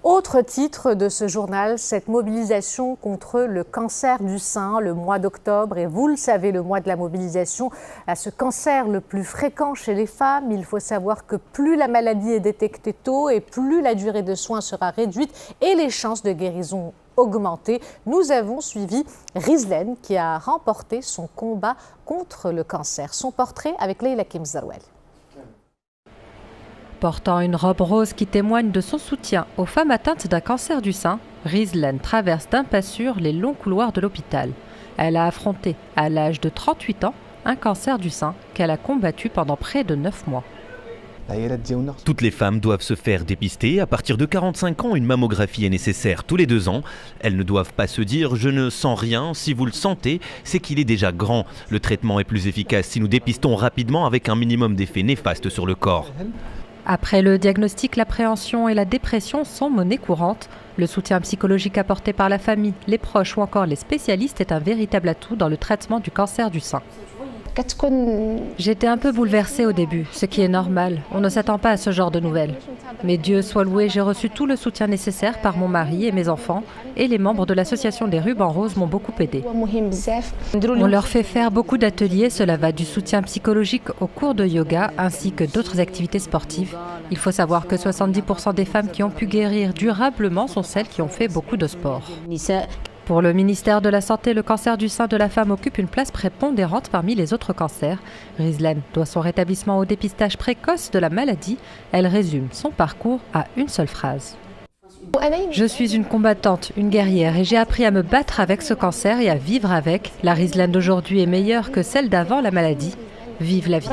Autre titre de ce journal, cette mobilisation contre le cancer du sein, le mois d'octobre. Et vous le savez, le mois de la mobilisation à ce cancer le plus fréquent chez les femmes. Il faut savoir que plus la maladie est détectée tôt et plus la durée de soins sera réduite et les chances de guérison augmentées. Nous avons suivi Rizlen qui a remporté son combat contre le cancer. Son portrait avec Leila Kimzarouel. Portant une robe rose qui témoigne de son soutien aux femmes atteintes d'un cancer du sein, Rizlen traverse d'un pas sûr les longs couloirs de l'hôpital. Elle a affronté, à l'âge de 38 ans, un cancer du sein qu'elle a combattu pendant près de 9 mois. Toutes les femmes doivent se faire dépister. À partir de 45 ans, une mammographie est nécessaire tous les 2 ans. Elles ne doivent pas se dire « je ne sens rien ». Si vous le sentez, c'est qu'il est déjà grand. Le traitement est plus efficace si nous dépistons rapidement avec un minimum d'effets néfastes sur le corps. Après le diagnostic, l'appréhension et la dépression sont monnaie courante. Le soutien psychologique apporté par la famille, les proches ou encore les spécialistes est un véritable atout dans le traitement du cancer du sein. J'étais un peu bouleversée au début, ce qui est normal. On ne s'attend pas à ce genre de nouvelles. Mais Dieu soit loué, j'ai reçu tout le soutien nécessaire par mon mari et mes enfants. Et les membres de l'association des Rubans Roses m'ont beaucoup aidé. On leur fait faire beaucoup d'ateliers. Cela va du soutien psychologique aux cours de yoga ainsi que d'autres activités sportives. Il faut savoir que 70% des femmes qui ont pu guérir durablement sont celles qui ont fait beaucoup de sport. Pour le ministère de la Santé, le cancer du sein de la femme occupe une place prépondérante parmi les autres cancers. Rizlen doit son rétablissement au dépistage précoce de la maladie. Elle résume son parcours à une seule phrase. Je suis une combattante, une guerrière et j'ai appris à me battre avec ce cancer et à vivre avec. La Rizlen d'aujourd'hui est meilleure que celle d'avant la maladie. Vive la vie.